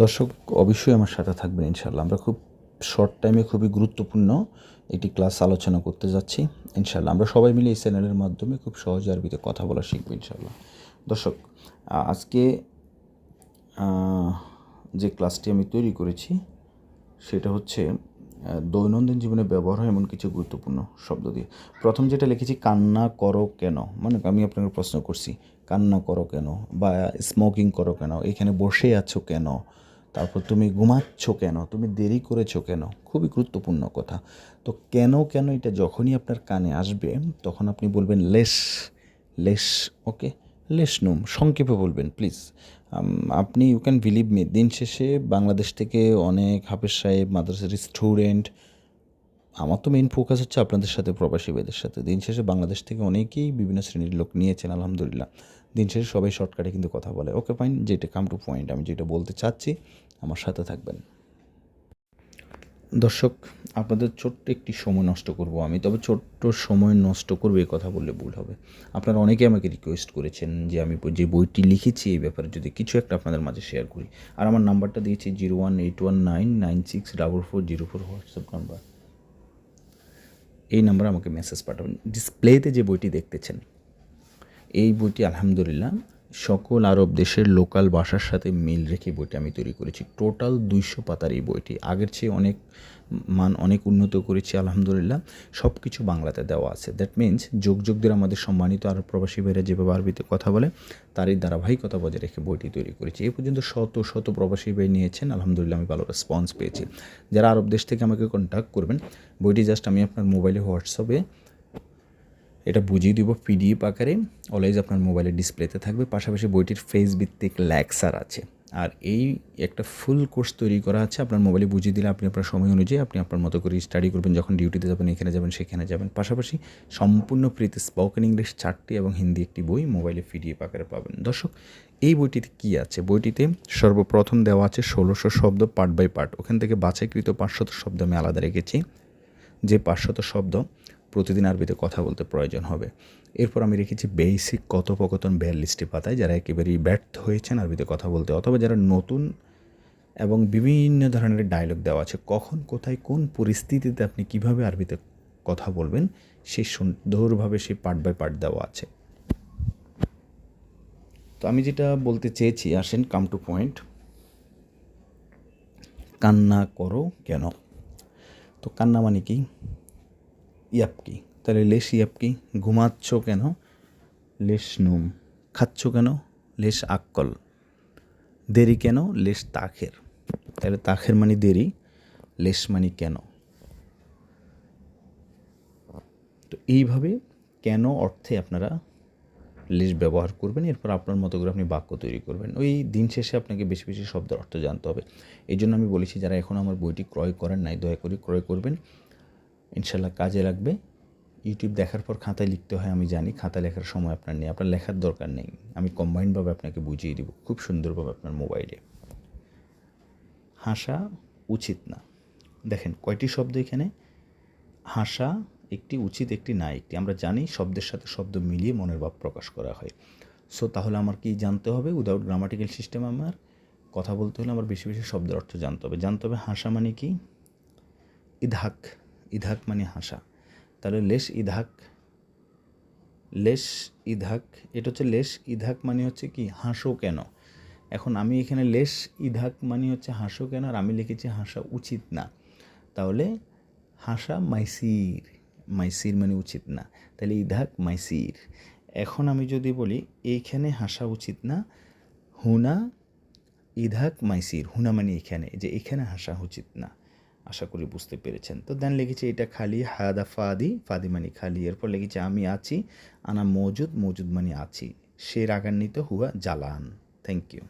দর্শক অবশ্যই আমার সাথে থাকবেন ইনশাআল্লাহ। আমরা খুব শর্ট টাইমে খুবই গুরুত্বপূর্ণ একটি ক্লাস আলোচনা করতে যাচ্ছি ইনশাআল্লাহ। আমরা সবাই মিলে এই চ্যানেলের মাধ্যমে খুব সহজে আরবিতে কথা বলা শিখব ইনশাআল্লাহ। দর্শক আজকে যে ক্লাসটি আমি তৈরি করেছি সেটা হচ্ছে দৈনন্দিন জীবনে ব্যবহার হয় এমন কিছু গুরুত্বপূর্ণ শব্দ দিয়ে। প্রথম যেটা লিখেছি, কান্না করো কেন, মানে আমি আপনাকে প্রশ্ন করছি কান্না করো কেন, বা স্মোকিং করো কেন, এখানে বসে আছো কেন, তারপর তুমি ঘুমাচ্ছ কেন, তুমি দেরি করেছো কেন, খুবই গুরুত্বপূর্ণ কথা। তো কেন কেন এটা যখনই আপনার কানে আসবে তখন আপনি বলবেন লেশ লেশ, ওকে, লেশ নুম, সংক্ষেপে বলবেন প্লিজ। আপনি ইউ ক্যান বিলিভ মি, দিন শেষে বাংলাদেশ থেকে অনেক হাফেজ সাহেব, মাদ্রাসার স্টুডেন্ট, আমার তো মেইন ফোকাস হচ্ছে আপনাদের সাথে, প্রবাসী ভাইদের সাথে। দিন শেষে বাংলাদেশ থেকে অনেকেই বিভিন্ন শ্রেণীর লোক নিয়েছেন আলহামদুলিল্লাহ। দিন শেষে সবাই শর্টকাটে কিন্তু কথা বলে। ওকে ফাইন, যেটা কাম টু পয়েন্ট, আমি যেটা বলতে চাচ্ছি আমার সাথে থাকবেন। দর্শক, আপনাদের ছোট্ট একটি সময় নষ্ট করব আমি, তবে ছোট্ট সময় নষ্ট করবে এই কথা বললে ভুল হবে। আপনারা অনেকে আমাকে রিকোয়েস্ট করেছেন যে আমি যে বইটি লিখেছি এই ব্যাপারে যদি কিছু একটা আপনাদের মাঝে শেয়ার করি। আর আমার নাম্বারটা দিয়েছি 0181996440 হোয়াটসঅ্যাপ নাম্বার। এই নাম্বারে আমাকে মেসেজ পাঠাবেন। ডিসপ্লেতে যে বইটি দেখতেছেন এই বইটি আলহামদুলিল্লাহ সকল আরব দেশের লোকাল ভাষার সাথে মিল রেখে বইটি আমি তৈরি করেছি। টোটাল 200 পাতার এই বইটি, আগের চেয়ে অনেক মান অনেক উন্নত করেছি আলহামদুলিল্লাহ। সব কিছু বাংলাতে দেওয়া আছে। দ্যাট মিনস যুগ আমাদের সম্মানিত আরব প্রবাসী ভাইরা যেভাবে আরবিতে কথা বলে তারই ধারাবাহিকতা বজায় রেখে বইটি তৈরি করেছি। এই পর্যন্ত শত প্রবাসী ভাই নিয়েছেন আলহামদুলিল্লাহ, আমি ভালো রেসপন্স পেয়েছি। যারা আরব দেশ থেকে আমাকে কন্ট্যাক্ট করবেন, বইটি জাস্ট আমি আপনার মোবাইলে হোয়াটসঅ্যাপে এটা বুঝিয়ে দিব পিডিএফ আকারে, অলওয়েজ আপনার মোবাইলের ডিসপ্লেতে থাকবে। পাশাপাশি বইটির ফেস ভিত্তিক লেকচার আছে। আর এই একটা ফুল কোর্স তৈরি করা আছে, আপনার মোবাইলে বুঝিয়ে দিলে আপনি আপনার সময় অনুযায়ী আপনি আপনার মতো করে স্টাডি করবেন। যখন ডিউটিতে যাবেন, এখানে যাবেন, সেখানে যাবেন। পাশাপাশি সম্পূর্ণ ফ্রিতে স্পোকেন ইংলিশ 4টি এবং হিন্দি একটি বই মোবাইলে পিডিএফ আকারে পাবেন। দর্শক, এই বইটিতে কী আছে? বইটিতে সর্বপ্রথম দেওয়া আছে 1600 শব্দ পার্ট বাই পার্ট। ওখান থেকে বাছাইকৃত 500 শব্দ আমি আলাদা রেখেছি, যে 500 শব্দ প্রতিদিন আরবিতে কথা বলতে প্রয়োজন হবে। এরপর আমি রেখেছি বেসিক কথোপকথন 42টি পাতায়, যারা একেবারেই ব্যর্থ হয়েছেন আরবিতে কথা বলতে, অথবা যারা নতুন, এবং বিভিন্ন ধরনের ডায়লগ দেওয়া আছে, কখন কোথায় কোন পরিস্থিতিতে আপনি কিভাবে আরবিতে কথা বলবেন সেই সুন্দরভাবে সেই পার্ট বাই পার্ট দেওয়া আছে। তো আমি যেটা বলতে চেয়েছি, আসেন কাম টু পয়েন্ট। কান্না করো কেন? তো কান্না মানে কি? ইয়াপকি, তাহলে লেশ ইয়াপকি। ঘুমাচ্ছ কেন? Lace num. খাচ্ছ কেন? লেশ আক্কল। দেরি কেন? লেশ তাখের। তাহলে তাখের মানে দেরি, লেশ মানে কেন। তো এইভাবে কেন অর্থে আপনারা লেশ ব্যবহার করবেন। এরপর আপনার মতো করে আপনি বাক্য তৈরি করবেন। ওই দিন শেষে আপনাকে বেশি বেশি শব্দের অর্থ জানতে হবে। এই জন্য আমি বলেছি, যারা এখন আমার বইটি ক্রয় করেন নাই, দয়া করে ক্রয় করবেন, ইনশাল্লাহ কাজে লাগবে। ইউটিউব দেখার পর খাতায় লিখতে হয় আমি জানি, খাতা লেখার সময় আপনার নেই, আপনার লেখার দরকার নেই, আমি কম্বাইন্ডভাবে আপনাকে বুঝিয়ে দিব খুব সুন্দরভাবে আপনার মোবাইলে। হাসা উচিত না, দেখেন কয়টি শব্দ এখানে। হাসা একটি, উচিত একটি, না একটি। আমরা জানি শব্দের সাথে শব্দ মিলিয়ে মনের ভাব প্রকাশ করা হয়। সো তাহলে আমার কি জানতে হবে? উইদাউট গ্রামাটিক্যাল সিস্টেম আমার কথা বলতে হলে আমার বেশি বেশি শব্দের অর্থ জানতে হবে। হাসা মানে কি? ইধাক, ইধাক মানে হাসা। তাহলে লেশ ইধাক, লেশ ইধাক, এটা হচ্ছে লেশ ইধাক মানে হচ্ছে কি? হাসো কেন। এখন আমি এখানে লেশ ইধাক মানে হচ্ছে হাসো কেন, আর আমি লিখেছি হাসা উচিত না। তাহলে হাসা মাইসির, মাইসির মানে উচিত না, তাহলে ইধাক মাইসির। এখন আমি যদি বলি এইখানে হাসা উচিত না, হুনা ইধাক মাইসির, হুনা মানে এখানে, যে এখানে হাসা উচিত না। আশা করি বুঝতে পেরেছেন। তো দেন লিখেছি এটা খালি, হাদা ফাদি, ফাদি মানে খালি। এরপর লিখেছি আমি আছি, আনা মজুদ, মজুদ মানে আছি। সে রাগান্বিত হুয়া জালান। Thank you.